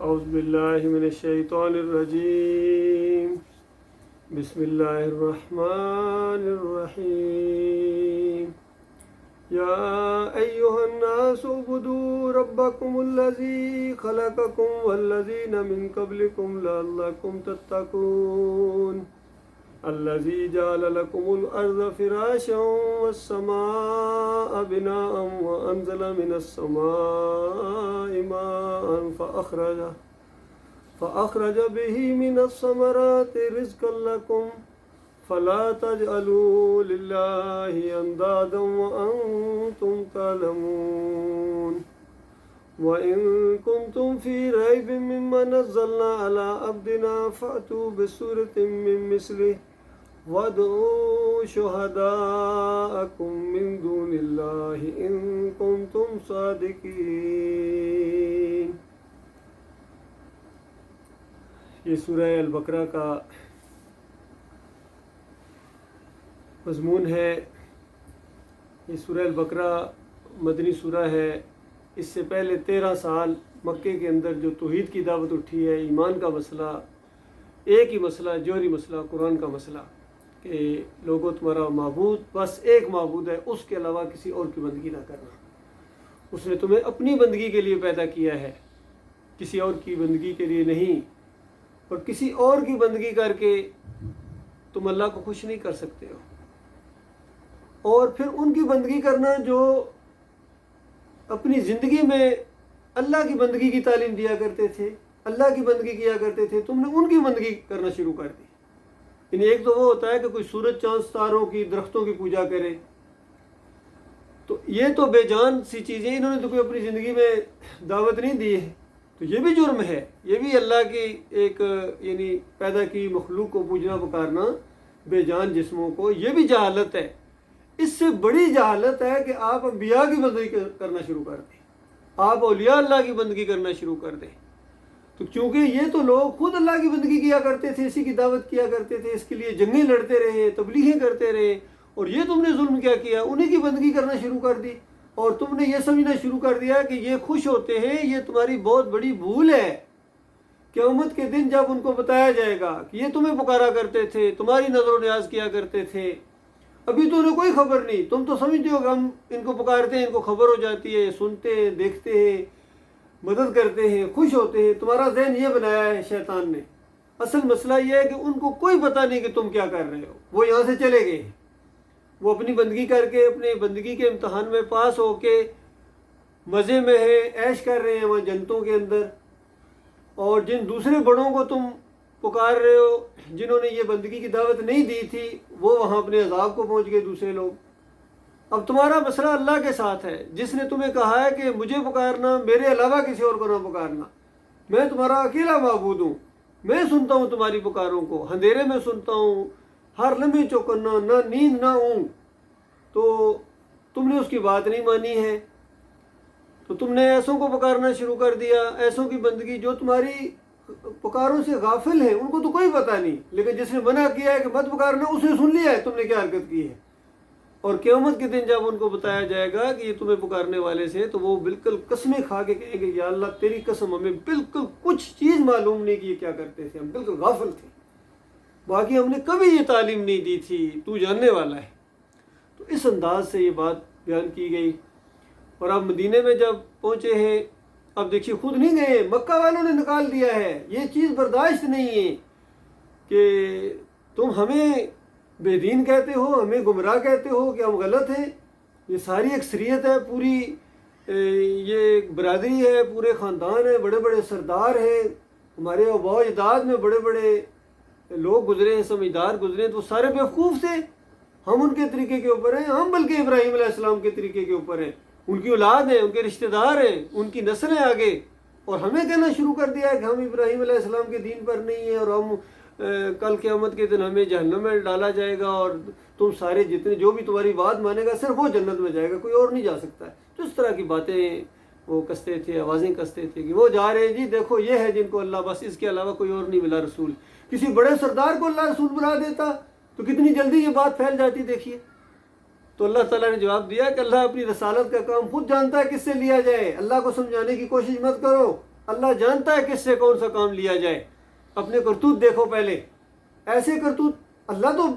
اعوذ باللہ من الشیطان الرجیم بسم اللہ الرحمن الرحیم یا ایہا الناس اعبدوا ربکم الذی خلقکم والذین من قبلکم لعلکم تتقون الذي جعل لكم الأرض فراشا والسماء بناء وأنزل من السماء ماء فأخرج به من الثمرات رزقا لكم فلا تجعلوا لله أندادا وأنتم تعلمون وَإِن كُنتُمْ فِي رَيْبٍ مِّمَّا نَزَّلْنَا عَلَىٰ عَبْدِنَا فَأْتُوا بِسُورَةٍ مِّن مِّثْلِهِ وَادْعُوا شُهَدَاءَكُم مِّن دُونِ اللَّهِ إِن كُنتُمْ صَادِقِينَ۔ یہ سورہ البقرہ کا مضمون ہے۔ یہ سورہ البقرہ مدنی سورہ ہے۔ اس سے پہلے 13 سال مکے کے اندر جو توحید کی دعوت اٹھی ہے، ایمان کا مسئلہ، ایک ہی مسئلہ، جوہری مسئلہ، قرآن کا مسئلہ کہ لوگوں تمہارا معبود بس ایک معبود ہے، اس کے علاوہ کسی اور کی بندگی نہ کرنا۔ اس نے تمہیں اپنی بندگی کے لیے پیدا کیا ہے، کسی اور کی بندگی کے لیے نہیں، اور کسی اور کی بندگی کر کے تم اللہ کو خوش نہیں کر سکتے ہو۔ اور پھر ان کی بندگی کرنا جو اپنی زندگی میں اللہ کی بندگی کی تعلیم دیا کرتے تھے، اللہ کی بندگی کیا کرتے تھے، تم نے ان کی بندگی کرنا شروع کر دی۔ یعنی ایک تو وہ ہوتا ہے کہ کوئی سورج چاند ستاروں کی، درختوں کی پوجا کرے، تو یہ تو بے جان سی چیزیں، انہوں نے تو کوئی اپنی زندگی میں دعوت نہیں دی ہے، تو یہ بھی جرم ہے، یہ بھی اللہ کی ایک یعنی پیدا کی مخلوق کو پوجنا پکارنا، بے جان جسموں کو، یہ بھی جہالت ہے۔ اس سے بڑی جہالت ہے کہ آپ انبیاء کی بندگی کرنا شروع کر دیں، آپ اولیاء اللہ کی بندگی کرنا شروع کر دیں۔ تو کیونکہ یہ تو لوگ خود اللہ کی بندگی کیا کرتے تھے، اسی کی دعوت کیا کرتے تھے، اس کے لیے جنگیں لڑتے رہے، تبلیغیں کرتے رہے، اور یہ تم نے ظلم کیا کیا، انہیں کی بندگی کرنا شروع کر دی، اور تم نے یہ سمجھنا شروع کر دیا کہ یہ خوش ہوتے ہیں۔ یہ تمہاری بہت بڑی بھول ہے۔ قیامت کے دن جب ان کو بتایا جائے گا کہ یہ تمہیں پکارا کرتے تھے، تمہاری نظر و نیاز کیا کرتے تھے، ابھی تو انہیں کوئی خبر نہیں، تم تو سمجھتے ہو کہ ہم ان کو پکارتے ہیں، ان کو خبر ہو جاتی ہے، سنتے ہیں، دیکھتے ہیں، مدد کرتے ہیں، خوش ہوتے ہیں۔ تمہارا ذہن یہ بنایا ہے شیطان نے۔ اصل مسئلہ یہ ہے کہ ان کو کوئی پتہ نہیں کہ تم کیا کر رہے ہو، وہ یہاں سے چلے گئے، وہ اپنی بندگی کر کے، اپنی بندگی کے امتحان میں پاس ہو کے مزے میں ہے، عیش کر رہے ہیں وہاں جنتوں کے اندر، اور جن دوسرے بڑوں کو تم پکار رہے ہو، جنہوں نے یہ بندگی کی دعوت نہیں دی تھی، وہ وہاں اپنے عذاب کو پہنچ گئے دوسرے لوگ۔ اب تمہارا مسئلہ اللہ کے ساتھ ہے، جس نے تمہیں کہا ہے کہ مجھے پکارنا، میرے علاوہ کسی اور کو نہ پکارنا، میں تمہارا اکیلا معبود ہوں، میں سنتا ہوں تمہاری پکاروں کو، اندھیرے میں سنتا ہوں، ہر لمحے چوکنا، نہ نیند نہ اونگ۔ تو تم نے اس کی بات نہیں مانی ہے، تو تم نے ایسوں کو پکارنا شروع کر دیا، ایسوں کی بندگی جو تمہاری پکاروں سے غافل ہیں، ان کو تو کوئی پتہ نہیں، لیکن جس نے منع کیا ہے کہ مت پکارنا، اس نے سن لیا ہے تم نے کیا حرکت کی ہے۔ اور قیامت کے دن جب ان کو بتایا جائے گا کہ یہ تمہیں پکارنے والے سے، تو وہ بالکل قسمیں کھا کے کہیں گے یا اللہ تیری قسم، ہمیں بالکل کچھ چیز معلوم نہیں کہ یہ کیا کرتے تھے، ہم بالکل غافل تھے، باقی ہم نے کبھی یہ تعلیم نہیں دی تھی، تو جاننے والا ہے۔ تو اس انداز سے یہ بات بیان کی گئی۔ اور اب مدینے میں جب پہنچے ہیں، اب دیکھیے خود نہیں گئے، مکہ والوں نے نکال دیا ہے۔ یہ چیز برداشت نہیں ہے کہ تم ہمیں بے دین کہتے ہو، ہمیں گمراہ کہتے ہو کہ ہم غلط ہیں۔ یہ ساری اکثریت ہے، پوری یہ برادری ہے، پورے خاندان ہیں، بڑے بڑے سردار ہیں، ہمارے آباء و اجداد میں بڑے بڑے لوگ گزرے ہیں، سمجھدار گزرے ہیں، تو وہ سارے بیوقوف تھے۔ ہم ان کے طریقے کے اوپر ہیں، ہم بلکہ ابراہیم علیہ السلام کے طریقے کے اوپر ہیں، ان کی اولاد ہیں، ان کے رشتہ دار ہیں، ان کی نسلیں آگے، اور ہمیں کہنا شروع کر دیا ہے کہ ہم ابراہیم علیہ السلام کے دین پر نہیں ہیں، اور ہم کل قیامت کے دن ہمیں جہنم میں ڈالا جائے گا، اور تم سارے جتنے جو بھی تمہاری بات مانے گا صرف وہ جنت میں جائے گا، کوئی اور نہیں جا سکتا ہے۔ تو اس طرح کی باتیں وہ کستے تھے، آوازیں کستے تھے کہ وہ جا رہے ہیں جی، دیکھو یہ ہے جن کو اللہ بس اس کے علاوہ کوئی اور نہیں ملا رسول۔ کسی بڑے سردار کو اللہ رسول بنا دیتا تو کتنی جلدی یہ بات پھیل جاتی۔ دیکھیے تو اللہ تعالیٰ نے جواب دیا کہ اللہ اپنی رسالت کا کام خود جانتا ہے کس سے لیا جائے، اللہ کو سمجھانے کی کوشش مت کرو، اللہ جانتا ہے کس سے کون سا کام لیا جائے. اپنے کرتوت دیکھو پہلے. ایسے کرتوت اللہ تو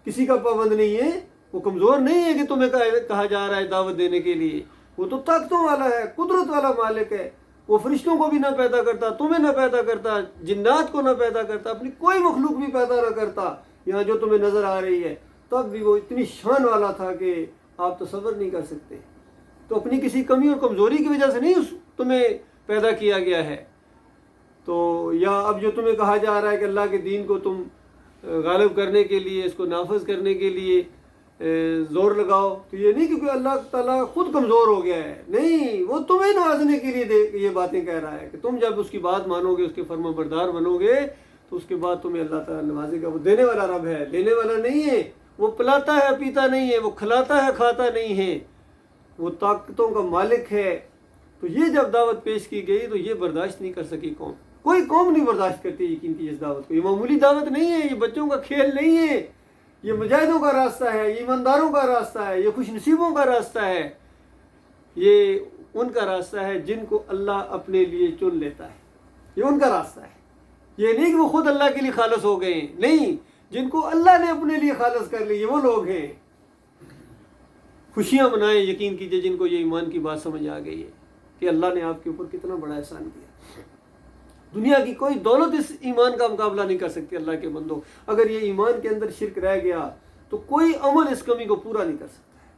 کسی کا پابند نہیں ہے. وہ کمزور نہیں ہے کہ تمہیں کہا جا رہا ہے دعوت دینے کے لیے. وہ تو طاقتوں والا ہے, قدرت والا مالک ہے. وہ فرشتوں کو بھی نہ پیدا کرتا, تمہیں نہ پیدا کرتا, جنات کو نہ پیدا کرتا, اپنی کوئی مخلوق بھی پیدا نہ کرتا یہاں جو تمہیں نظر آ رہی ہے, تب بھی وہ اتنی شان والا تھا کہ آپ تصور نہیں کر سکتے. تو اپنی کسی کمی اور کمزوری کی وجہ سے نہیں تمہیں پیدا کیا گیا ہے. تو یا اب جو تمہیں کہا جا رہا ہے کہ اللہ کے دین کو تم غالب کرنے کے لیے, اس کو نافذ کرنے کے لیے زور لگاؤ, تو یہ نہیں کیونکہ اللہ تعالیٰ خود کمزور ہو گیا ہے, نہیں, وہ تمہیں نوازنے کے لیے یہ باتیں کہہ رہا ہے کہ تم جب اس کی بات مانو گے, اس کے فرما بردار بنو گے, تو اس کے بعد تمہیں اللہ تعالیٰ نوازے گا. وہ دینے والا رب ہے, لینے والا نہیں ہے. وہ پلاتا ہے پیتا نہیں ہے, وہ کھلاتا ہے کھاتا نہیں ہے, وہ طاقتوں کا مالک ہے. تو یہ جب دعوت پیش کی گئی تو یہ برداشت نہیں کر سکی قوم. کوئی قوم نہیں برداشت کرتی یقین کی اس دعوت کو. یہ معمولی دعوت نہیں ہے, یہ بچوں کا کھیل نہیں ہے, یہ مجاہدوں کا راستہ ہے, یہ ایمانداروں کا راستہ ہے, یہ خوش نصیبوں کا راستہ ہے. یہ ان کا راستہ ہے جن کو اللہ اپنے لیے چن لیتا ہے. یہ ان کا راستہ ہے. یہ نہیں کہ وہ خود اللہ کے لیے خالص ہو گئے ہیں, نہیں, جن کو اللہ نے اپنے لیے خالص کر لی, یہ وہ لوگ ہیں. خوشیاں منائیں, یقین کیجئے جن کو یہ ایمان کی بات سمجھ آ گئی ہے کہ اللہ نے آپ کے اوپر کتنا بڑا احسان کیا. دنیا کی کوئی دولت اس ایمان کا مقابلہ نہیں کر سکتی. اللہ کے بندو, اگر یہ ایمان کے اندر شرک رہ گیا تو کوئی عمل اس کمی کو پورا نہیں کر سکتا ہے.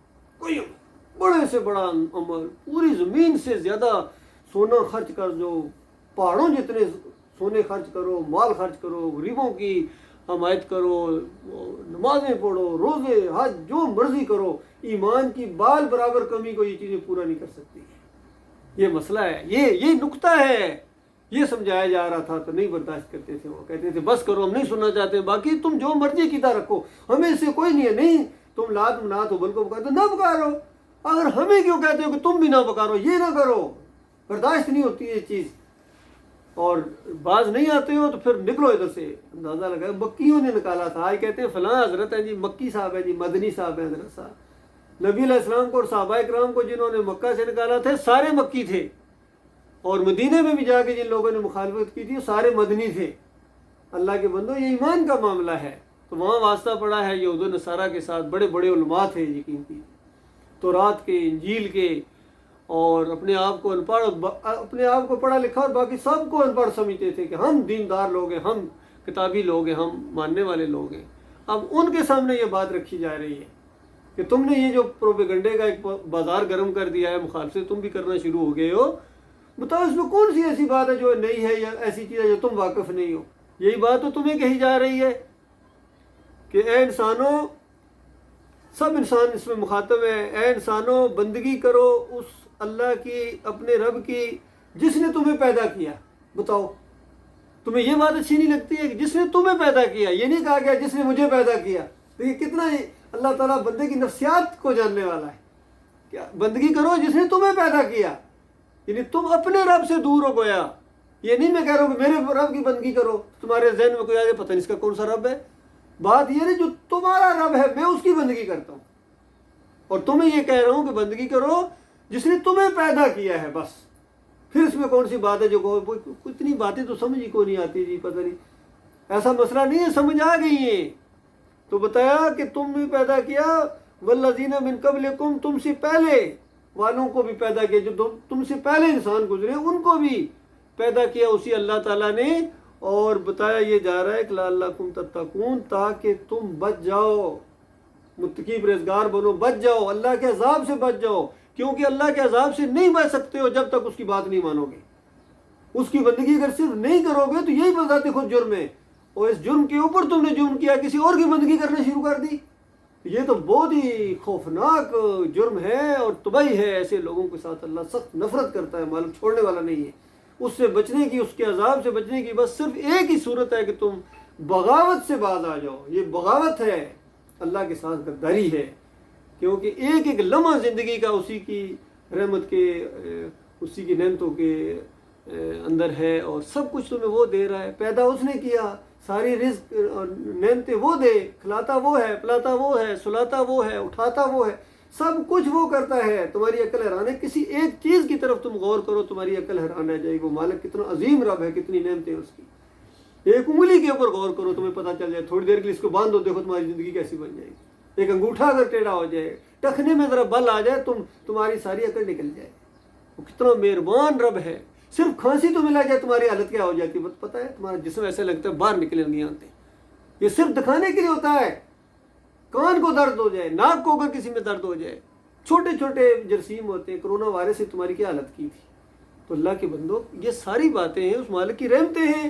کوئی عمل, بڑے سے بڑا عمل, پوری زمین سے زیادہ سونا خرچ کر دو, پہاڑوں جتنے سونے خرچ کرو, مال خرچ کرو, غریبوں کی حمایت کرو, نمازیں پڑھو, روزے, حج, جو مرضی کرو, ایمان کی بال برابر کمی کو یہ چیزیں پورا نہیں کر سکتی. یہ مسئلہ ہے, یہ نقطہ ہے. یہ سمجھایا جا رہا تھا تو نہیں برداشت کرتے تھے. وہ کہتے تھے بس کرو, ہم نہیں سننا چاہتے, باقی تم جو مرضی کیتا رکھو, ہمیں اس سے کوئی نہیں ہے. نہیں, تم لات منات ہو بل کو پکارتے نہ پکارو. اگر ہمیں کیوں کہتے ہو کہ تم بھی نہ پکارو, یہ نہ کرو. برداشت نہیں ہوتی یہ چیز. اور باز نہیں آتے ہو تو پھر نکلو ادھر سے. اندازہ لگا مکیوں نے نکالا تھا. آج کہتے ہیں فلاں حضرت ہے جی, مکی صاحب ہے جی, مدنی صاحب ہے حضرت صاحب. نبی علیہ السلام کو اور صحابہ کرام کو جنہوں نے مکہ سے نکالا تھے سارے مکی تھے, اور مدینے میں بھی جا کے جن لوگوں نے مخالفت کی تھی سارے مدنی تھے. اللہ کے بندو, یہ ایمان کا معاملہ ہے. تو وہاں واسطہ پڑا ہے یہود و نصارہ کے ساتھ. بڑے بڑے علماء تھے یقین کی, تورات کے, انجیل کے, اور اپنے آپ کو ان پڑھ, اپنے آپ کو پڑھا لکھا اور باقی سب کو ان پڑھ سمجھتے تھے کہ ہم دیندار لوگ ہیں, ہم کتابی لوگ ہیں, ہم ماننے والے لوگ ہیں. اب ان کے سامنے یہ بات رکھی جا رہی ہے کہ تم نے یہ جو پروپیگنڈے کا ایک بازار گرم کر دیا ہے, مخالفت تم بھی کرنا شروع ہو گئے ہو. بتاؤ اس میں کون سی ایسی بات ہے جو نئی ہے, یا ایسی چیز ہے جو تم واقف نہیں ہو. یہی بات تو تمہیں کہی جا رہی ہے کہ اے انسانوں, سب انسان اس میں مخاطب ہے, اے انسانوں بندگی کرو اس اللہ کی, اپنے رب کی, جس نے تمہیں پیدا کیا. بتاؤ تمہیں یہ بات اچھی نہیں لگتی ہے کہ جس نے تمہیں پیدا کیا؟ یہ نہیں کہا گیا جس نے مجھے پیدا کیا. دیکھیے کتنا اللہ تعالیٰ بندے کی نفسیات کو جاننے والا ہے. کیا بندگی کرو جس نے تمہیں پیدا کیا, یعنی تم اپنے رب سے دور ہو گیا. یہ نہیں میں کہہ رہا ہوں کہ میرے رب کی بندگی کرو, تمہارے ذہن میں کوئی آ جائے پتہ نہیں اس کا کون سا رب ہے. بات یہ نہیں, جو تمہارا رب ہے میں اس کی بندگی کرتا ہوں, اور تمہیں یہ کہہ رہا ہوں کہ بندگی کرو جس نے تمہیں پیدا کیا ہے. بس پھر اس میں کون سی بات ہے جو اتنی باتیں تو سمجھ ہی کو نہیں آتی جی, پتہ نہیں. ایسا مسئلہ نہیں ہے, سمجھ آ گئی ہے. تو بتایا کہ تم بھی پیدا کیا, والذین من قبلکم, تم سے پہلے والوں کو بھی پیدا کیا, جو تم سے پہلے انسان گزرے ان کو بھی پیدا کیا اسی اللہ تعالیٰ نے. اور بتایا یہ جا رہا ہے کہ لعلکم تتقون, تاکہ تم بچ جاؤ, متقی پرہیزگار بنو, بچ جاؤ, اللہ کے عذاب سے بچ جاؤ. کیونکہ اللہ کے عذاب سے نہیں بچ سکتے ہو جب تک اس کی بات نہیں مانو گے. اس کی بندگی اگر صرف نہیں کرو گے تو یہی بذات خود جرم ہے, اور اس جرم کے اوپر تم نے جرم کیا, کسی اور کی بندگی کرنا شروع کر دی. یہ تو بہت ہی خوفناک جرم ہے اور تباہی ہے. ایسے لوگوں کے ساتھ اللہ سخت نفرت کرتا ہے, معلوم چھوڑنے والا نہیں ہے. اس سے بچنے کی, اس کے عذاب سے بچنے کی بس صرف ایک ہی صورت ہے کہ تم بغاوت سے باز آ جاؤ. یہ بغاوت ہے, اللہ کے ساتھ غداری ہے, کیونکہ ایک ایک لمحہ زندگی کا اسی کی رحمت کے, اسی کی نعمتوں کے اندر ہے, اور سب کچھ تمہیں وہ دے رہا ہے. پیدا اس نے کیا, ساری رزق اور نعمتیں وہ دے, کھلاتا وہ ہے, پلاتا وہ ہے, سلاتا وہ ہے, اٹھاتا وہ ہے. سب کچھ وہ کرتا ہے، تمہاری عقل حیران ہے۔ کسی ایک چیز کی طرف تم غور کرو، تمہاری عقل حیران رہ جائے گی، وہ مالک کتنا عظیم رب ہے، کتنی نعمتیں اس کی۔ ایک انگلی کے اوپر غور کرو، تمہیں پتہ چل جائے، تھوڑی دیر کے لیے اس کو باندھ دو، دیکھو تمہاری زندگی کیسی بن جائے گی۔ ایک انگوٹھا اگر ٹیڑھا ہو جائے، ٹخنے میں ذرا بل آ جائے، تمہاری ساری عقل نکل جائے۔ وہ کتنا مہربان رب ہے۔ صرف کھانسی تو ملا جائے، تمہاری حالت کیا ہو جاتی ہے پتہ ہے؟ تمہارا جسم ایسے لگتا ہے باہر نکلے نہیں آتے۔ یہ صرف دکھانے کے لیے ہوتا ہے۔ کان کو درد ہو جائے، ناک کو اگر کسی میں درد ہو جائے، چھوٹے چھوٹے جراثیم ہوتے ہیں، کرونا وائرس سے تمہاری کیا حالت کی تھی۔ تو اللہ کے بندو، یہ ساری باتیں ہیں، اس مالک کی رحمتیں ہیں،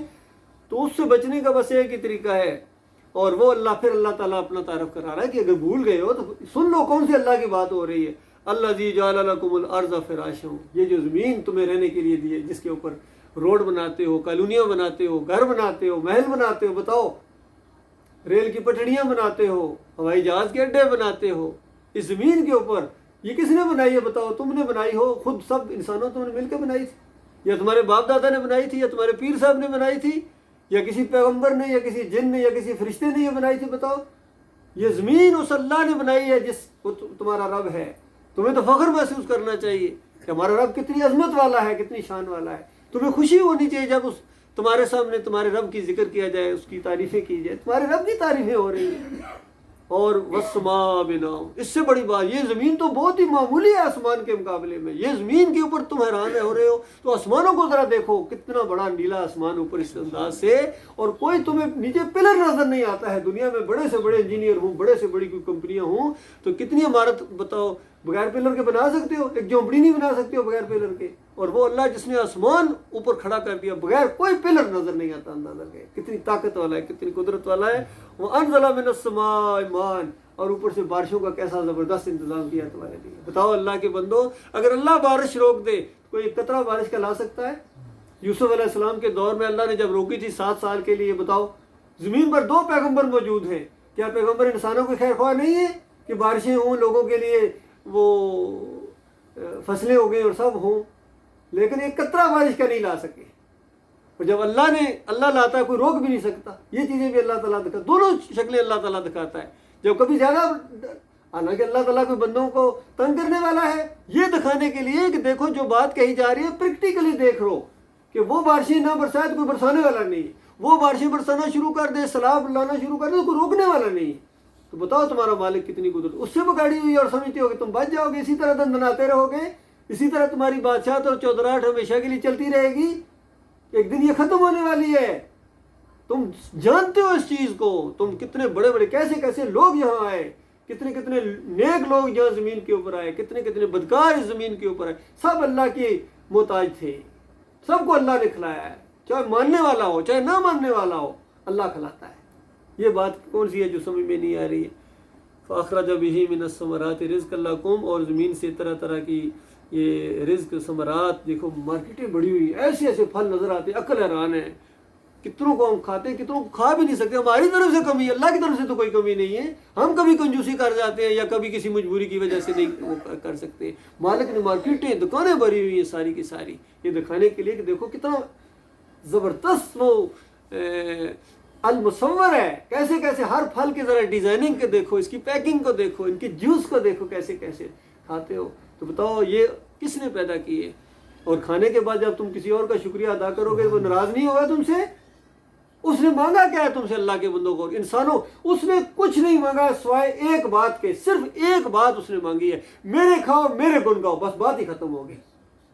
تو اس سے بچنے کا بس ایک ہی طریقہ ہے، اور وہ اللہ، پھر اللہ تعالیٰ اپنا تعارف کرا رہا ہے کہ اگر بھول گئے ہو تو سن لو کون سی اللہ کی بات ہو رہی ہے۔ الذی جعل لکم الارض فراشا، یہ جو زمین تمہیں رہنے کے لیے دی ہے، جس کے اوپر روڈ بناتے ہو، کالونیاں بناتے ہو، گھر بناتے ہو، محل بناتے ہو، بتاؤ، ریل کی پٹڑیاں بناتے ہو، ہوائی جہاز کے اڈے بناتے ہو، اس زمین کے اوپر یہ کس نے بنائی ہے؟ بتاؤ، تم نے بنائی ہو خود، سب انسانوں تم نے مل کے بنائی تھی، یا تمہارے باپ دادا نے بنائی تھی، یا تمہارے پیر صاحب نے بنائی تھی، یا کسی پیغمبر نے، یا کسی جن نے، یا کسی فرشتے نے یہ بنائی تھی؟ بتاؤ، یہ زمین اس اللہ نے بنائی ہے جس وہ تمہارا رب ہے۔ تمہیں تو فخر محسوس کرنا چاہیے کہ ہمارا رب کتنی عظمت والا ہے، کتنی شان والا ہے۔ تمہیں خوشی ہونی چاہیے جب اس تمہارے سامنے تمہارے رب کی ذکر کیا جائے، اس کی تعریفیں کی جائے، تمہارے رب کی تعریفیں ہو رہی ہیں۔ اور والسماء بناؤ، اس سے بڑی بات، یہ زمین تو بہت ہی معمولی ہے آسمان کے مقابلے میں، یہ زمین کے اوپر تم حیران ہو رہے ہو، تو آسمانوں کو ذرا دیکھو، کتنا بڑا نیلا آسمان اوپر اس انداز سے، اور کوئی تمہیں نیچے پلر نظر نہیں آتا ہے۔ دنیا میں بڑے سے بڑے انجینئر ہوں، بڑے سے بڑی کوئی کمپنیاں ہوں، تو کتنی عمارت بتاؤ بغیر پلر کے بنا سکتے ہو؟ ایک جھونپڑی نہیں بنا سکتے ہو بغیر پلر کے، اور وہ اللہ جس نے آسمان اوپر کھڑا کر دیا، بغیر کوئی پلر نظر نہیں آتا، اندازہ کے کتنی طاقت والا ہے، کتنی قدرت والا ہے۔ وَأَنزَلَ مِنَ السَّمَاءِ مَاءً، اور اوپر سے بارشوں کا کیسا زبردست انتظام کیا تمہارے لیے۔ بتاؤ اللہ کے بندو، اگر اللہ بارش روک دے، کوئی ایک قطرہ بارش کا لا سکتا ہے؟ یوسف علیہ السلام کے دور میں اللہ نے جب روکی تھی 7 سال کے لیے، بتاؤ، زمین پر 2 پیغمبر موجود ہیں، کیا پیغمبر انسانوں کی خیر خواہ نہیں ہے کہ بارشیں ہوں، لوگوں کے لیے وہ فصلیں ہو گئی اور سب ہوں؟ لیکن ایک قطرہ بارش کا نہیں لا سکے، اور جب اللہ لاتا ہے کوئی روک بھی نہیں سکتا۔ یہ چیزیں بھی اللہ تعالیٰ دکھاتا، دونوں شکلیں اللہ تعالیٰ دکھاتا ہے۔ جب کبھی زیادہ، حالانکہ اللہ تعالیٰ کوئی بندوں کو تنگ کرنے والا ہے، یہ دکھانے کے لیے کہ دیکھو جو بات کہی جا رہی ہے پریکٹیکلی دیکھ رہو کہ وہ بارشیں نہ برسائے تو کوئی برسانے والا نہیں ہے، وہ بارشیں برسانا شروع کر دے، سیلاب لانا شروع کر دے تو کوئی روکنے والا نہیں ہے۔ تو بتاؤ تمہارا مالک کتنی قدرت، اس سے بگاڑی ہوئی اور سمجھتے ہو کہ تم بچ جاؤ گے، اسی طرح دندناتے رہو گے، اسی طرح تمہاری بادشاہت اور چودراہٹ ہمیشہ کے لیے چلتی رہے گی؟ ایک دن یہ ختم ہونے والی ہے۔ تم جانتے ہو اس چیز کو، تم کتنے بڑے بڑے کیسے کیسے لوگ یہاں آئے، کتنے کتنے نیک لوگ یہاں زمین کے اوپر آئے، کتنے کتنے بدکار اس زمین کے اوپر آئے، سب اللہ کے محتاج تھے، سب کو اللہ نے کھلایا ہے، چاہے ماننے والا ہو چاہے نہ ماننے والا ہو، اللہ کھلاتا ہے۔ یہ بات کون سی ہے جو سمجھ میں نہیں آ رہی ہے؟ فَأَخْرَجَ بِهِ مِنَ الثَّمَرَاتِ رِزْقًا لَكُمْ، اور زمین سے طرح طرح کی یہ رزق ثمرات، دیکھو مارکیٹیں بڑی ہوئی، ایسے ایسے پھل نظر آتے ہیں، عقل حیران ہے، کتنوں کو ہم کھاتے ہیں، کتنوں کو کھا بھی نہیں سکتے۔ ہماری طرف سے کمی ہے، اللہ کی طرف سے تو کوئی کمی نہیں ہے، ہم کبھی کنجوسی کر جاتے ہیں یا کبھی کسی مجبوری کی وجہ سے نہیں وہ کر سکتے۔ مالک نے مارکیٹیں، دکانیں بھری ہوئی ہیں ساری کی ساری، یہ دکھانے کے لیے کہ دیکھو کتنا زبردست وہ المصور ہے، کیسے کیسے ہر پھل کی ذرا ڈیزائننگ کے دیکھو، اس کی پیکنگ کو دیکھو، ان کی جوس کو دیکھو، کیسے کیسے کھاتے ہو۔ تو بتاؤ یہ کس نے پیدا کیے؟ اور کھانے کے بعد جب تم کسی اور کا شکریہ ادا کرو گے وہ ناراض نہیں ہوگا تم سے؟ اس نے مانگا کیا ہے تم سے؟ اللہ کے بندوں کو، انسانوں، اس نے کچھ نہیں مانگا سوائے ایک بات کے، صرف ایک بات اس نے مانگی ہے، میرے کھاؤ میرے گن گاؤ، بس بات ہی ختم ہو گئی،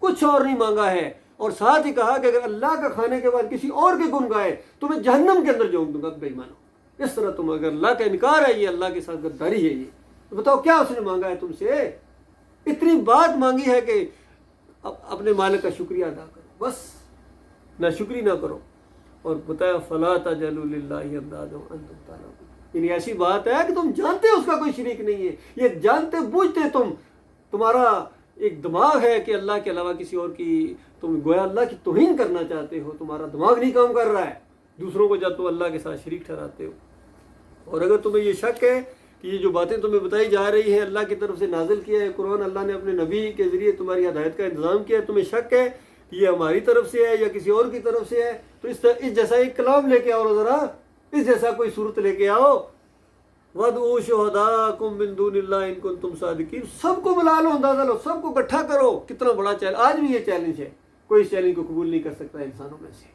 کچھ اور نہیں مانگا ہے۔ اور ساتھ ہی کہا کہ اگر اللہ کا کھانے کے بعد کسی اور کے گن گائے تو میں جہنم کے اندر جاؤں گا، بے ایمانو۔ اس طرح تم، اگر اللہ کا انکار ہے، یہ اللہ کے ساتھ غداری ہے۔ یہ تو بتاؤ کیا اس نے مانگا ہے تم سے؟ اتنی بات مانگی ہے کہ اپنے مالک کا شکریہ ادا کرو، بس نہ شکری نہ کرو۔ اور بتایا فَلَا تَجْعَلُوا لِلَّهِ أَنْدَادًا وَأَنْتُمْ تَعْلَمُونَ، یعنی ایسی بات ہے کہ تم جانتے ہو اس کا کوئی شریک نہیں ہے، یہ جانتے بوجھتے تمہارا ایک دماغ ہے کہ اللہ کے علاوہ کسی اور کی، تم گویا اللہ کی توہین کرنا چاہتے ہو، تمہارا دماغ نہیں کام کر رہا ہے دوسروں کو جب تم اللہ کے ساتھ شریک ٹھہراتے ہو۔ اور اگر تمہیں یہ شک ہے کہ یہ جو باتیں تمہیں بتائی جا رہی ہیں اللہ کی طرف سے نازل کیا ہے قرآن، اللہ نے اپنے نبی کے ذریعے تمہاری ہدایت کا انتظام کیا ہے، تمہیں شک ہے کہ یہ ہماری طرف سے ہے یا کسی اور کی طرف سے ہے، تو اس جیسا ایک کلام لے کے آؤ ذرا، اس جیسا کوئی صورت لے کے آؤ وَادْعُوا شُهَدَاءَكُم مِّن دُونِ اللَّهِ إِن كُنتُمْ صَادِقِينَ. سب کو بلا لو، اندازہ لو، سب کو اکٹھا کرو. کتنا بڑا چیلنج، آج بھی یہ چیلنج ہے. کوئی اس چیلنج کو قبول نہیں کر سکتا انسانوں میں سے.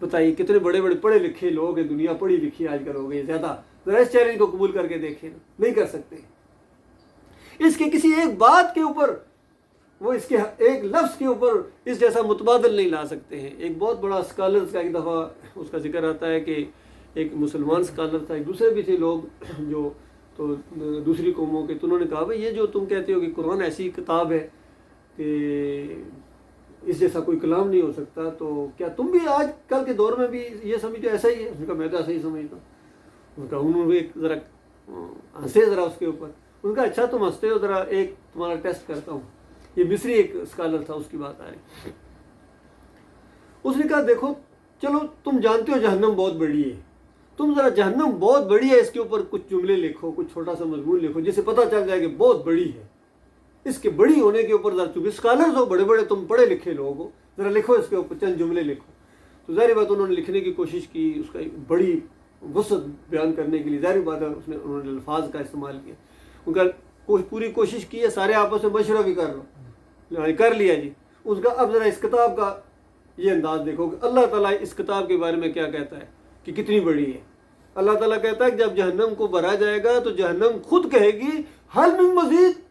بتائیے کتنے بڑے بڑے پڑھے لکھے لوگ ہیں، دنیا پڑھی لکھی آج کل ہو گئی زیادہ، ذرا اس چیلنج کو قبول کر کے دیکھیں. نہیں کر سکتے. اس کے کسی ایک بات کے اوپر، وہ اس کے ایک لفظ کے اوپر اس جیسا متبادل نہیں لا سکتے ہیں. ایک بہت بڑا اسکالرز کا ایک دفعہ اس کا ذکر آتا ہے کہ ایک مسلمان اسکالر تھا، ایک دوسرے بھی تھے لوگ جو تو دوسری قوموں کے، تو انہوں نے کہا بھائی یہ جو تم کہتے ہو کہ قرآن ایسی کتاب ہے کہ اس جیسا کوئی کلام نہیں ہو سکتا، تو کیا تم بھی آج کل کے دور میں بھی یہ سمجھتے ایسا ہی ہے؟ اس نے کہا میں تو ایسا ہی سمجھتا ہوں. انہوں نے ایک ذرا ہنسے ذرا اس کے اوپر. ان کا اچھا تم ہنستے ہو، ذرا ایک تمہارا ٹیسٹ کرتا ہوں. یہ مصری ایک اسکالر تھا، اس کی بات آ رہی. اس نے کہا دیکھو چلو تم جانتے ہو جہنم بہت بڑی ہے، تم ذرا جہنم بہت بڑی ہے اس کے اوپر کچھ جملے لکھو، کچھ چھوٹا سا مضمون لکھو جس سے پتہ چل جائے کہ بہت بڑی ہے. اس کے بڑی ہونے کے اوپر ذرا، چونکہ اسکالرز ہو، بڑے بڑے تم پڑھے لکھے لوگ ہو، ذرا لکھو اس کے اوپر چند جملے لکھو. تو ظاہر بات انہوں نے لکھنے کی کوشش کی، اس کا بڑی وسعت بیان کرنے کے لیے ظاہر بات ہے انہوں نے الفاظ کا استعمال کیا. ان کا پوری کوشش کی ہے، سارے آپس میں مشورہ بھی کر لو، کر لیا جی اس کا. اب ذرا اس کتاب کا یہ انداز دیکھو کہ اللہ تعالیٰ اس کتاب کے بارے میں کیا کہتا ہے کہ کتنی بڑی ہے. اللہ تعالیٰ کہتا ہے کہ جب جہنم کو بھرا جائے گا تو جہنم خود کہے گی حل من مزید،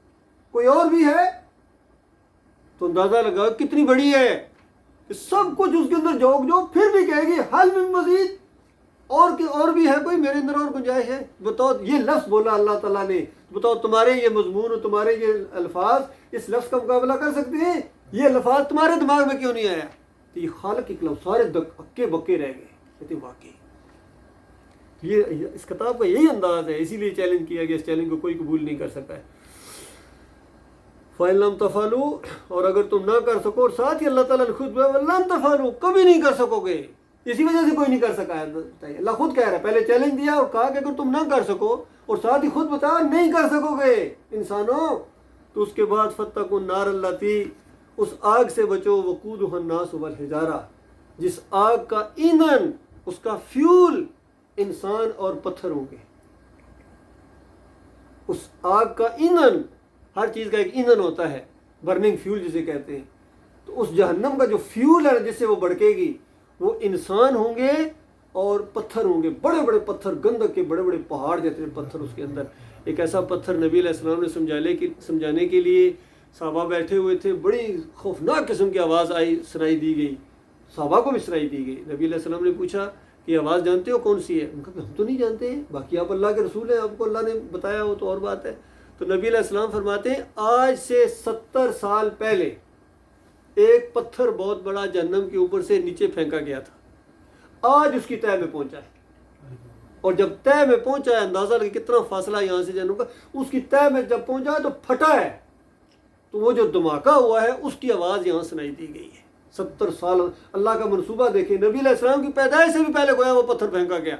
کوئی اور بھی ہے؟ تو اندازہ لگاؤ کتنی بڑی ہے. سب کچھ اس کے اندر جھونک جو پھر بھی کہے گی حل من مزید، اور بھی ہے کوئی میرے اندر اور گنجائش ہے؟ بتاؤ. یہ لفظ بولا اللہ تعالیٰ نے، بتاؤ تمہارے یہ مضمون اور تمہارے یہ الفاظ اس لفظ کا مقابلہ کر سکتے ہیں؟ یہ الفاظ تمہارے دماغ میں کیوں نہیں آیا؟ تو یہ خالق کے کلام سارے اکے بکے رہ گئے. کہتے واقعی یہ اس کتاب کا یہی انداز ہے، اسی لیے چیلنج کیا گیا. اس چیلنج کو کوئی قبول نہیں کر سکا ہے. فَإِن لَمْ تَفْعَلُوا، اور اگر تم نہ کر سکو، اور ساتھ ہی اللہ تعالیٰ نے خود وَلَن تَفْعَلُوا، کبھی نہیں کر سکو گے. اسی وجہ سے کوئی نہیں کر سکا ہے. اللہ خود کہہ رہا ہے، پہلے چیلنج دیا اور کہا کہ اگر تم نہ کر سکو، اور ساتھ ہی خود بتا نہیں کر سکو گے انسانوں، تو اس کے بعد فَاتَّقُوا النَّارَ الَّتِي، اس آگ سے بچو، وَقُودُهَا النَّاسُ وَالْحِجَارَةُ، جس آگ کا ایندھن، اس کا فیول انسان اور پتھر ہوں گے. اس آگ کا ایندھن، ہر چیز کا ایک ایندھن ہوتا ہے، برننگ فیول جسے کہتے ہیں. تو اس جہنم کا جو فیول ہے جس سے وہ بھڑکے گی، وہ انسان ہوں گے اور پتھر ہوں گے، بڑے بڑے پتھر، گندک کے بڑے بڑے پہاڑ جیسے پتھر. اس کے اندر ایک ایسا پتھر نبی علیہ السلام نے سمجھانے کے لیے صحابہ بیٹھے ہوئے تھے، بڑی خوفناک قسم کی آواز سنائی دی گئی، صحابہ کو بھی سنائی دی گئی. نبی علیہ السلام نے پوچھا کہ یہ آواز جانتے ہو کون سی ہے؟ ان کا ہم تو نہیں جانتے ہیں، باقی آپ اللہ کے رسول ہیں، آپ کو اللہ نے بتایا ہو تو اور بات ہے. تو نبی علیہ السلام فرماتے ہیں آج سے 70 سال پہلے ایک پتھر بہت بڑا جہنم کے اوپر سے نیچے پھینکا گیا تھا، آج اس کی تہہ میں پہنچا ہے. اور جب تہہ میں پہنچا ہے، اندازہ لگے کتنا فاصلہ یہاں سے جہنم کا، اس کی تہہ میں جب پہنچا ہے تو پھٹا ہے. تو وہ جو دھماکہ ہوا ہے اس کی آواز یہاں سنائی دی گئی ہے. 70 سال اللہ کا منصوبہ دیکھیں. نبی علیہ السلام کی پیدائش سے بھی پہلے گویا وہ پتھر پھینکا گیا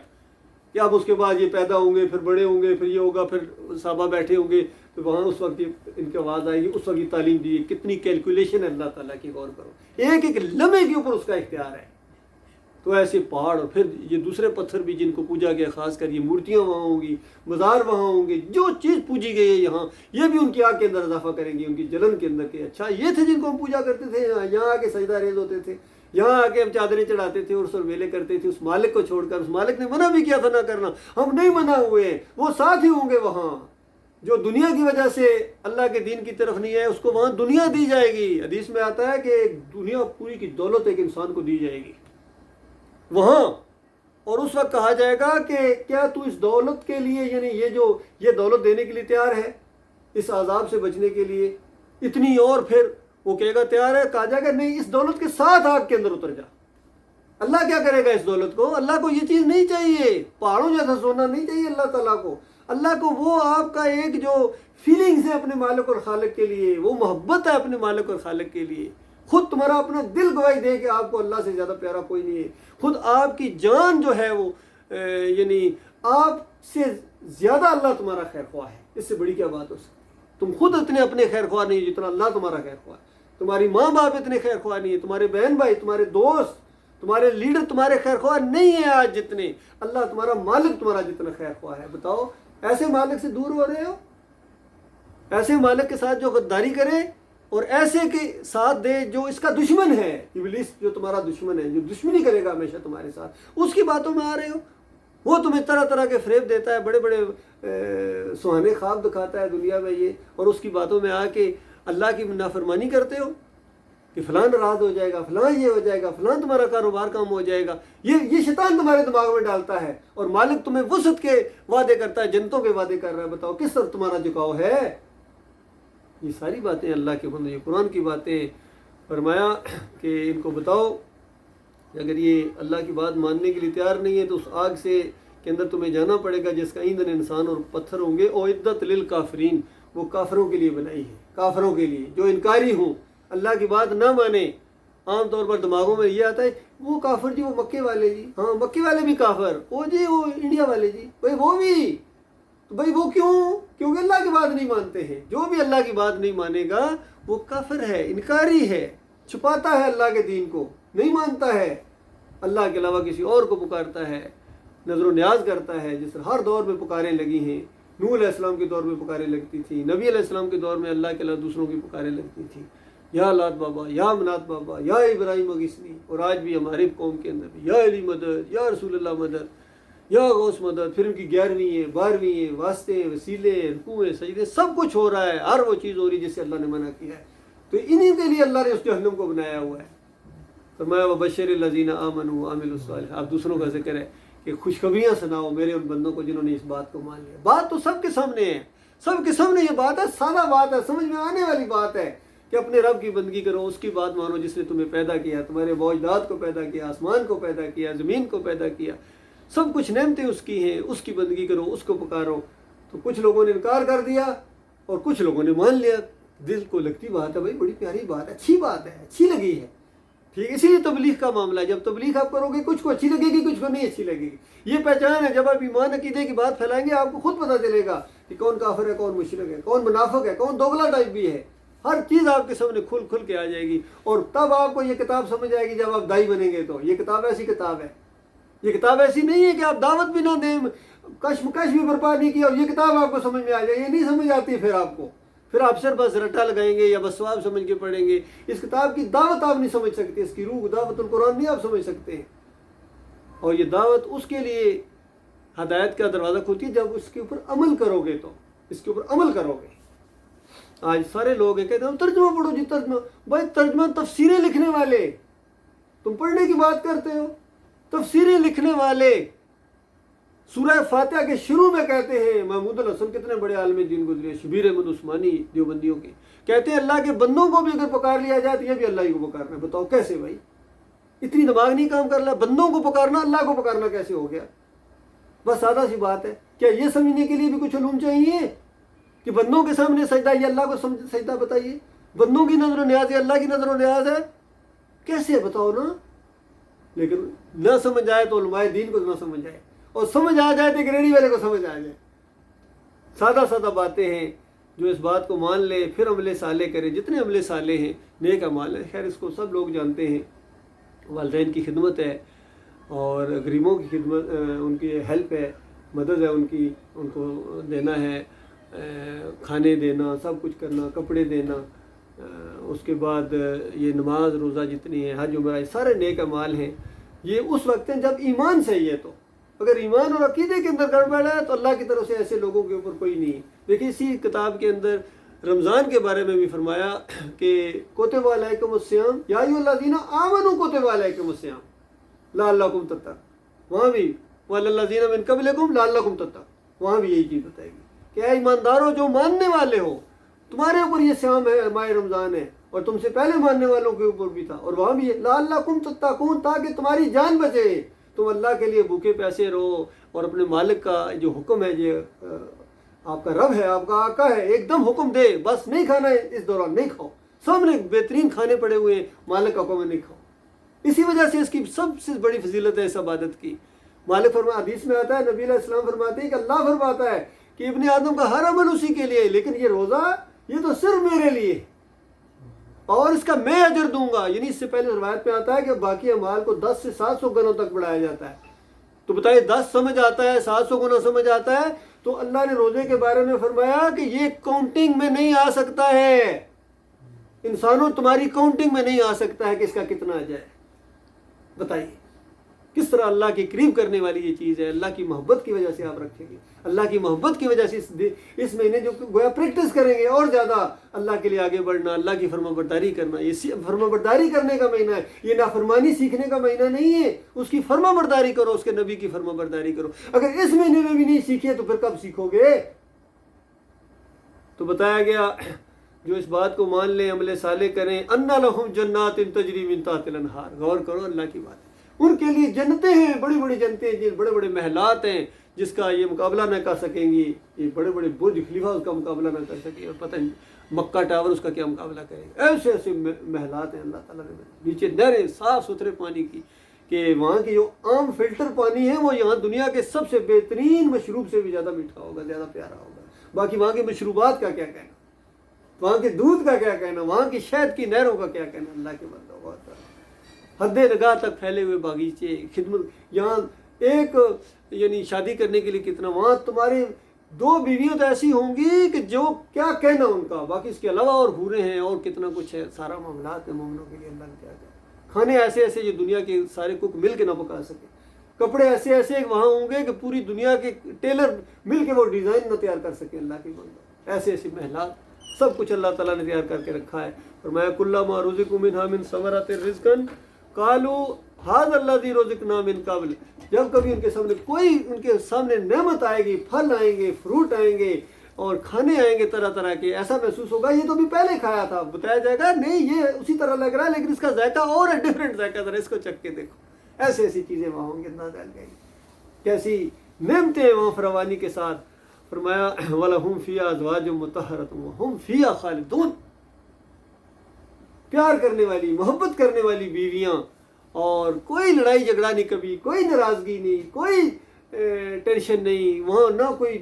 کہ اب اس کے بعد یہ پیدا ہوں گے، پھر بڑے ہوں گے، پھر یہ ہوگا، پھر صحابہ بیٹھے ہوں گے، تو وہاں اس وقت ان کی آواز آئے گی. اس وقت یہ تعلیم دی. کتنی کیلکولیشن ہے اللہ تعالیٰ کی، غور کرو. ایک ایک لمحے کے اوپر اس کا اختیار ہے. تو ایسے پہاڑ، اور پھر یہ دوسرے پتھر بھی جن کو پوجا گیا، خاص کر یہ مورتیاں وہاں ہوں گی، مزار وہاں ہوں گے، جو چیز پوجی گئی ہے یہاں، یہ بھی ان کی آگ کے اندر اضافہ کریں گی، ان کی جلن کے اندر. کہ اچھا یہ تھے جن کو ہم پوجا کرتے تھے، یہاں آ کے سجدہ ریز ہوتے تھے، یہاں آ کے ہم چادریں چڑھاتے تھے اور میلے کرتے تھے اس مالک کو چھوڑ کر. اس مالک نے منع بھی کیا تھا نہ کرنا، ہم نہیں منع ہوئے ہیں. وہ ساتھ ہی ہوں گے وہاں. جو دنیا کی وجہ سے اللہ کے دین کی طرف نہیں ہے، اس کو وہاں دنیا دی جائے گی. حدیث میں آتا ہے کہ دنیا پوری کی دولت ایک انسان کو دی جائے گی وہاں. اور اس وقت کہا جائے گا کہ کیا تو اس دولت کے لیے، یعنی یہ دولت دینے کے لیے تیار ہے، اس عذاب سے بچنے کے لیے اتنی، اور پھر وہ کہے گا تیار ہے. کہا جائے گا نہیں، اس دولت کے ساتھ آگ کے اندر اتر جا. اللہ کیا کرے گا اس دولت کو؟ اللہ کو یہ چیز نہیں چاہیے، پہاڑوں جیسا سونا نہیں چاہیے اللہ تعالیٰ کو. اللہ کو وہ آپ کا ایک جو فیلنگز ہے اپنے مالک اور خالق کے لیے، وہ محبت ہے اپنے مالک اور خالق کے لیے. خود تمہارا اپنا دل گواہی دے کہ آپ کو اللہ سے زیادہ پیارا کوئی نہیں ہے. خود آپ کی جان جو ہے وہ یعنی آپ سے زیادہ اللہ تمہارا خیر خواہ ہے. اس سے بڑی کیا بات ہو سکتی؟ تم خود اتنے اپنے خیر خواہ نہیں جتنا اللہ تمہارا خیر خواہ ہے. تمہاری ماں باپ اتنے خیر خواہ نہیں ہے، تمہارے بہن بھائی، تمہارے دوست، تمہارے لیڈر تمہارے خیر خواہ نہیں ہے آج جتنے اللہ تمہارا مالک تمہارا جتنا خیر خواہ ہے. بتاؤ ایسے مالک سے دور ہو رہے ہو، ایسے مالک کے ساتھ جو غداری کرے اور ایسے کے ساتھ دے جو اس کا دشمن ہے، ابلیس جو تمہارا دشمن ہے، جو دشمنی کرے گا ہمیشہ تمہارے ساتھ، اس کی باتوں میں آ رہے ہو۔ وہ تمہیں طرح طرح کے فریب دیتا ہے، بڑے بڑے سہانے خواب دکھاتا ہے دنیا میں یہ، اور اس کی باتوں میں آ کے اللہ کی نافرمانی کرتے ہو کہ فلاں ناراض ہو جائے گا، فلاں یہ ہو جائے گا، فلاں تمہارا کاروبار کام ہو جائے گا۔ یہ شیطان تمہارے دماغ میں ڈالتا ہے، اور مالک تمہیں وسعت کے وعدے کرتا ہے، جنتوں کے وعدے کر رہا ہے۔ بتاؤ کس طرف تمہارا جھکاؤ ہے؟ یہ ساری باتیں اللہ کے بندے، یہ قرآن کی باتیں۔ فرمایا کہ ان کو بتاؤ اگر یہ اللہ کی بات ماننے کے لیے تیار نہیں ہے تو اس آگ سے کے اندر تمہیں جانا پڑے گا جس کا ایندھن انسان اور پتھر ہوں گے، اعدت للکافرین، وہ کافروں کے لیے بنائی ہے، کافروں کے لیے جو انکاری ہوں، اللہ کی بات نہ مانے۔ عام طور پر دماغوں میں یہ آتا ہے وہ کافر جی، وہ مکے والے جی، ہاں مکے والے بھی کافر، وہ جی وہ انڈیا والے جی، بھائی وہ بھی، تو بھائی وہ کیوں؟ کیونکہ اللہ کی بات نہیں مانتے ہیں۔ جو بھی اللہ کی بات نہیں مانے گا وہ کافر ہے، انکاری ہے، چھپاتا ہے اللہ کے دین کو، نہیں مانتا ہے، اللہ کے علاوہ کسی اور کو پکارتا ہے، نظر و نیاز کرتا ہے، جس طرح ہر دور میں پکاریں لگی ہیں۔ نوح علیہ السلام کے دور میں پکاریں لگتی تھی، نبی علیہ السلام کے دور میں اللہ کے علاوہ دوسروں کی پکاریں لگتی تھی، یا لات بابا، یا منات بابا، یا ابراہیم اغیثنی۔ اور آج بھی ہماری قوم کے اندر بھی یا علی مدد، یا رسول اللہ مدد، یا غوث مدد، پھر ان کی 11ویں ہے، 12ویں ہے، واسطے ہیں، وسیلے ہیں، رکوع ہیں، سجدے، سب کچھ ہو رہا ہے، ہر وہ چیز ہو رہی ہے جس سے اللہ نے منع کیا ہے۔ تو انہی کے لیے اللہ نے اس جہنم کو بنایا ہوا ہے۔ فرمایا وبشر الذین آمنوا وعملوا الصالحات۔ آپ دوسروں کا ذکر ہے کہ خوشخبریاں سناؤ میرے ان بندوں کو جنہوں نے اس بات کو مان لیا۔ بات تو سب کے سامنے ہے، سب کے سامنے یہ بات ہے، سادہ بات ہے، سمجھ میں آنے والی بات ہے کہ اپنے رب کی بندگی کرو، اس کی بات مانو جس نے تمہیں پیدا کیا، تمہارے باوجداد کو پیدا کیا، آسمان کو پیدا کیا، زمین کو پیدا کیا، سب کچھ نعمتیں اس کی ہیں، اس کی بندگی کرو، اس کو پکارو۔ تو کچھ لوگوں نے انکار کر دیا اور کچھ لوگوں نے مان لیا۔ دل کو لگتی بات ہے بھائی، بڑی پیاری بات ہے، اچھی بات ہے، اچھی لگی ہے، ٹھیک۔ اسی لیے تبلیغ کا معاملہ ہے، جب تبلیغ آپ کرو گے کچھ کو اچھی لگے گی، کچھ کو نہیں اچھی لگے گی۔ یہ پہچان ہے، جب آپ ایمان عقیدے کی بات پھیلائیں گے آپ کو خود پتہ چلے گا کہ کون کافر ہے، کون مشرک ہے، کون منافق ہے، کون دوغلا ٹائپ بھی ہے۔ ہر چیز آپ کے سامنے کھل کھل کے آ جائے گی، اور تب آپ کو یہ کتاب سمجھ آئے گی جب آپ دائی بنیں گے۔ تو یہ کتاب ایسی کتاب ہے، یہ کتاب ایسی نہیں ہے کہ آپ دعوت بھی نہ دیں، کشمکش بھی برپا نہیں کیا اور یہ کتاب آپ کو سمجھ میں آ جائے، یہ نہیں سمجھ آتی پھر آپ کو۔ پھر آپ صرف بس رٹا لگائیں گے یا بس ثواب سمجھ کے پڑھیں گے۔ اس کتاب کی دعوت آپ نہیں سمجھ سکتے، اس کی روح دعوت القرآن نہیں آپ سمجھ سکتے۔ اور یہ دعوت اس کے لیے ہدایت کا دروازہ کھلتی ہے جب اس کے اوپر عمل کرو گے، تو اس کے اوپر عمل کرو گے۔ آج سارے لوگ ہیں کہتے ہیں ترجمہ پڑھو جی، ترجمہ۔ بھائی ترجمہ تفسیریں لکھنے والے، تم پڑھنے کی بات کرتے ہو؟ تفسیریں لکھنے والے سورہ فاتحہ کے شروع میں کہتے ہیں، محمود الحسن کتنے بڑے عالم دین گزرے، شبیر احمد عثمانی دیوبندیوں کے، کہتے ہیں اللہ کے بندوں کو بھی اگر پکار لیا جائے تو یہ بھی اللہ ہی کو پکارنا ہے۔ بتاؤ کیسے بھائی؟ اتنی دماغ نہیں کام کر رہا، بندوں کو پکارنا اللہ کو پکارنا کیسے ہو گیا؟ بس سادہ سی بات ہے۔ کیا یہ سمجھنے کے لیے بھی کچھ علوم چاہیے کہ بندوں کے سامنے سجدہ یہ اللہ کو سجدہ بتائیے؟ بندوں کی نظر و نیاز ہے، اللہ کی نظر و نیاز ہے؟ کیسے بتاؤ نا؟ لیکن نہ سمجھ آئے تو علماء دین کو نہ سمجھ آئے، اور سمجھ آ جائے تو گریڈی والے کو سمجھ آ جائے۔ سادہ سادہ باتیں ہیں، جو اس بات کو مان لے پھر عمل صالح کرے۔ جتنے عمل صالح ہیں، نیک اعمال ہے، خیر اس کو سب لوگ جانتے ہیں۔ والدین کی خدمت ہے اور غریبوں کی خدمت، ان کی ہیلپ ہے، مدد ہے ان کی، ان کو دینا ہے، کھانے دینا، سب کچھ کرنا، کپڑے دینا۔ اس کے بعد یہ نماز روزہ جتنی ہے، حج عمرہ، یہ سارے نیک اعمال ہیں۔ یہ اس وقت ہیں جب ایمان صحیح ہے۔ تو اگر ایمان اور عقیدے کے اندر گڑبڑ ہے تو اللہ کی طرف سے ایسے لوگوں کے اوپر کوئی نہیں۔ دیکھیے اسی کتاب کے اندر رمضان کے بارے میں بھی فرمایا کہ کتب علیکم الصیام یا ایھا الذین آمنوا کتب علیکم الصیام لعلکم تتقون۔ وہاں بھی وعلی الذین من قبلکم لعلکم تتقون، وہاں بھی یہی چیز بتائے گی کہ اے ایمانداروں جو ماننے والے ہو، تمہارے اوپر یہ صیام ہے، ماہ رمضان ہے، اور تم سے پہلے ماننے والوں کے اوپر بھی تھا، اور وہاں بھی لعلکم تتقون، تاکہ تمہاری جان بچے، تم اللہ کے لیے بھوکے پیسے رہو، اور اپنے مالک کا جو حکم ہے، یہ آپ کا رب ہے، آپ کا آقا ہے، ایک دم حکم دے بس نہیں کھانا ہے، اس دوران نہیں کھاؤ، سامنے بہترین کھانے پڑے ہوئے ہیں، مالک کا حکم ہے نہیں کھاؤ۔ اسی وجہ سے اس کی سب سے بڑی فضیلت ہے اس عبادت کی۔ مالک فرما، حدیث میں آتا ہے، نبی علیہ السلام فرماتے ہیں کہ اللہ فرماتا ہے کہ ابن آدم کا ہر عمل اسی کے لیے، لیکن یہ روزہ یہ تو صرف میرے لیے، اور اس کا میں اجر دوں گا۔ یعنی اس سے پہلے روایت میں آتا ہے کہ باقی اعمال کو 10 سے 700 گنوں تک بڑھایا جاتا ہے۔ تو بتائیے 10 سمجھ آتا ہے، 700 گنا سمجھ آتا ہے، تو اللہ نے روزے کے بارے میں فرمایا کہ یہ کاؤنٹنگ میں نہیں آ سکتا ہے، انسانوں تمہاری کاؤنٹنگ میں نہیں آ سکتا ہے کہ اس کا کتنا آ جائے۔ بتائیے کس طرح اللہ کے قریب کرنے والی یہ چیز ہے۔ اللہ کی محبت کی وجہ سے آپ رکھیں گے، اللہ کی محبت کی وجہ سے اس مہینے جو گویا پریکٹس کریں گے اور زیادہ اللہ کے لیے آگے بڑھنا، اللہ کی فرما برداری کرنا۔ یہ فرما برداری کرنے کا مہینہ ہے، یہ نافرمانی سیکھنے کا مہینہ نہیں ہے۔ اس کی فرما برداری کرو، اس کے نبی کی فرما برداری کرو۔ اگر اس مہینے میں بھی نہیں سیکھے تو پھر کب سیکھو گے؟ تو بتایا گیا جو اس بات کو مان لیں، عمل صالح کریں، ان لہم جنات تجری من تحتها الانہار۔ غور کرو اللہ کی بات، ان کے لیے جنتیں ہیں، بڑی بڑی جنتیں ہیں، بڑے بڑے محلات ہیں جس کا یہ مقابلہ نہ کر سکیں گی، یہ بڑے بڑے برج خلیفہ اس کا مقابلہ نہ کر سکیں، اور پتہ نہیں مکہ ٹاور اس کا کیا مقابلہ کرے گا۔ ایسے ایسے محلات ہیں اللہ تعالیٰ نے، نیچے نہریں صاف ستھرے پانی کی، کہ وہاں کی جو عام فلٹر پانی ہے وہ یہاں دنیا کے سب سے بہترین مشروب سے بھی زیادہ میٹھا ہوگا، زیادہ پیارا ہوگا۔ باقی وہاں کے مشروبات کا کیا کہنا، وہاں کے دودھ کا کیا کہنا، وہاں کی شہد کی نہروں کا کیا کہنا۔ اللہ کے بندہ بہت حد نگاہ تک پھیلے ہوئے باغیچے، خدمت، یہاں ایک یعنی شادی کرنے کے لیے کتنا، وہاں تمہاری 2 بیویاں تو ایسی ہوں گی کہ جو کیا کہنا ان کا، باقی اس کے علاوہ اور حوریں ہیں اور کتنا کچھ ہے، سارا معاملات ہیں مومنوں کے لیے اللہ نے کیا کہا۔ کھانے ایسے ایسے جو دنیا کے سارے کوک مل کے نہ پکا سکے، کپڑے ایسے ایسے وہاں ہوں گے کہ پوری دنیا کے ٹیلر مل کے وہ ڈیزائن نہ تیار کر سکے۔ اللہ کے بندہ ایسے ایسے محلات، سب کچھ اللہ تعالیٰ نے تیار کر کے رکھا ہے۔ فرمایا کلما رزقوا منها من ثمرات رزقا قالوا هذا الذي رزقنا من قبل۔ جب کبھی ان کے سامنے نعمت آئے گی، پھل آئیں گے، فروٹ آئیں گے اور کھانے آئیں گے طرح طرح کے، ایسا محسوس ہوگا یہ تو ابھی پہلے کھایا تھا۔ بتایا جائے گا نہیں یہ اسی طرح لگ رہا ہے لیکن اس کا ذائقہ اور ہے، ڈفرینٹ ذائقہ، ذرا اس کو چکھ کے دیکھو۔ ایسی ایسی چیزیں وہاں ہوں گے، اندازہ لگائیں گے کیسی نعمتیں ہیں وہاں فراوانی کے ساتھ۔ فرمایا وَلَهُمْ فِيهَا أَزْوَاجٌ مُطَهَّرَةٌ وَهُمْ فِيهَا خَالِدُونَ۔ پیار کرنے والی، محبت کرنے والی بیویاں، اور کوئی لڑائی جھگڑا نہیں، کبھی کوئی ناراضگی نہیں، کوئی ٹینشن نہیں وہاں، نہ کوئی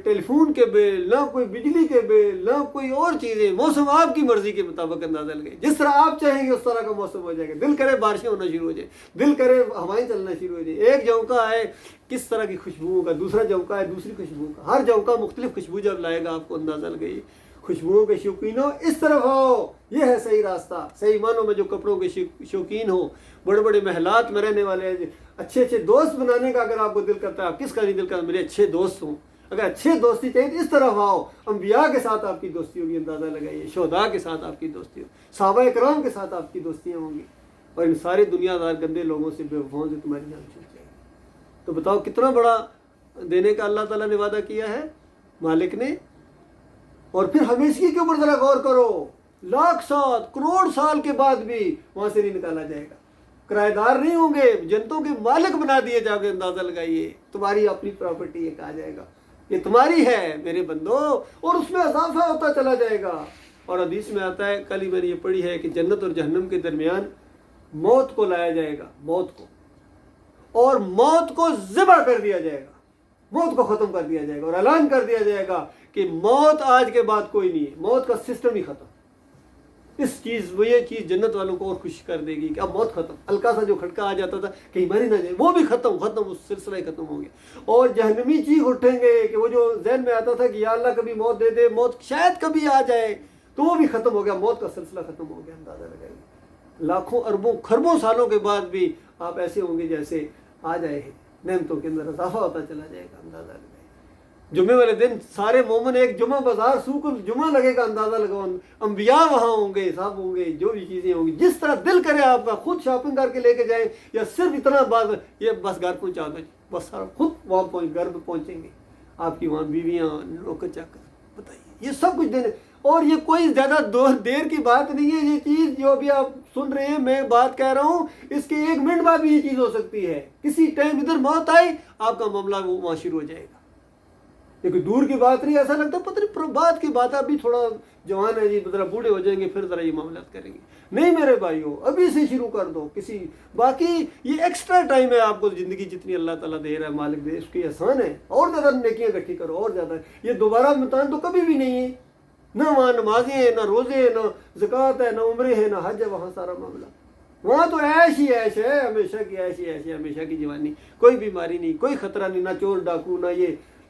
ٹیلی فون کے بل، نہ کوئی بجلی کے بل، نہ کوئی اور چیزیں۔ موسم آپ کی مرضی کے مطابق اندازہ لگے، جس طرح آپ چاہیں گے اس طرح کا موسم ہو جائے گا۔ دل کرے بارشیں ہونا شروع ہو جائے، دل کرے ہوائیں چلنا شروع ہو جائے، ایک جھونکا ہے کس طرح کی خوشبوؤں کا، دوسرا جھونکا ہے دوسری خوشبو کا، ہر جھونکا مختلف خوشبو جب لائے گا آپ کو اندازہ لگے۔ خوشبوؤں کے شوقین ہو اس طرف آؤ، یہ ہے صحیح راستہ۔ صحیح معنوں میں جو کپڑوں کے شوقین ہو، بڑے بڑے محلات میں رہنے والے ہیں، اچھے اچھے دوست بنانے کا اگر آپ کو دل کرتا ہے، آپ کس کا نہیں دل کرتا میرے اچھے دوست ہوں؟ اگر اچھے دوستی چاہیے تو اس طرف آؤ، انبیاء کے ساتھ آپ کی دوستی ہوگی، اندازہ لگائیے، شہداء کے ساتھ آپ کی دوستی ہوگی، صحابہ کرام کے ساتھ آپ کی دوستیاں ہوں گی، اور ان ساری دنیا دار گندے لوگوں سے، بے وفاؤں سے تمہاری جان چھوٹ جائے گی۔ تو بتاؤ کتنا بڑا دینے کا اللہ تعالیٰ نے وعدہ کیا ہے مالک نے۔ اور پھر ہمیشگی کے اوپر ذرا غور کرو، 1,00,000 کروڑ سال کے بعد بھی وہاں سے نہیں نکالا جائے گا، کرایہ دار نہیں ہوں گے، جنتوں کے مالک بنا دیے جاؤ گے۔ اندازہ لگائیے، تمہاری اپنی پراپرٹی ہے، کہا جائے گا یہ تمہاری ہے میرے بندو، اور اس میں اضافہ ہوتا چلا جائے گا۔ اور حدیث میں آتا ہے، کل ہی میں نے یہ پڑھی ہے، کہ جنت اور جہنم کے درمیان موت کو لایا جائے گا، موت کو، اور موت کو ذبح کر دیا جائے گا، موت کو ختم کر دیا جائے گا، اور اعلان کر دیا جائے گا کہ موت آج کے بعد کوئی نہیں ہے، موت کا سسٹم ہی ختم۔ یہ چیز جنت والوں کو اور خوش کر دے گی کہ اب موت ختم، ہلکا سا جو کھٹکا آ جاتا تھا کہیں مر ہی نہ جائے، وہ بھی ختم، اس سلسلہ ہی ختم ہو گیا۔ اور جہنمی چیخ اٹھیں گے کہ وہ جو ذہن میں آتا تھا کہ یا اللہ کبھی موت دے دے، موت شاید کبھی آ جائے، تو وہ بھی ختم ہو گیا، موت کا سلسلہ ختم ہو گیا۔ اندازہ لگائیے، لاکھوں اربوں خربوں سالوں کے بعد بھی آپ ایسے ہوں گے جیسے آ جائے ہیں، نعمتوں کے اندر اضافہ ہوتا چلا جائے گا۔ اندازہ لگائیے، جمعے والے دن سارے مومن ایک جمعہ بازار سوق الجمعہ لگے گا، اندازہ لگاؤ، انبیاء وہاں ہوں گے، سب ہوں گے، جو بھی چیزیں ہوں گی، جس طرح دل کرے آپ کا، خود شاپنگ کر کے لے کے جائیں، یا صرف اتنا بات یہ بس گھر پہنچا دو، بس سارا خود وہاں گھر پہ پہنچیں گے آپ کی، وہاں بیویاں روک چک کر، بتائیے یہ سب کچھ دینے۔ اور یہ کوئی زیادہ دیر کی بات نہیں ہے، یہ چیز جو ابھی آپ سن رہے ہیں، میں بات کہہ رہا ہوں، اس کے 1 منٹ بعد بھی یہ چیز ہو سکتی ہے، کسی ٹائم ادھر موت آئی آپ کا معاملہ وہ وہاں شروع ہو جائے گا۔ لیکن دور کی بات نہیں، ایسا لگتا پتہ نہیں بات کی بات، ابھی تھوڑا جوان ہے جی، ذرا بوڑھے ہو جائیں گے پھر ذرا یہ معاملات کریں گے، نہیں میرے بھائیو، ابھی سے شروع کر دو۔ باقی یہ ایکسٹرا ٹائم ہے آپ کو، زندگی جتنی اللہ تعالیٰ دے رہا ہے، مالک دے، اس کی احسان ہے، اور زیادہ نیکیاں اکٹھی کرو، اور زیادہ۔ یہ دوبارہ امتحان تو کبھی بھی نہیں ہے، نہ وہاں نمازیں ہیں، نہ روزے ہیں، نہ زکوٰۃ ہے، نہ عمرے ہیں، نہ حج ہے، وہاں سارا معاملہ، وہاں تو عیش ہی عیش ہے، ہمیشہ کی عیش ہی عیش ہے، ہمیشہ کی جوانی، کوئی بیماری نہیں، کوئی خطرہ نہیں، نہ چور ڈاکو، نہ یہ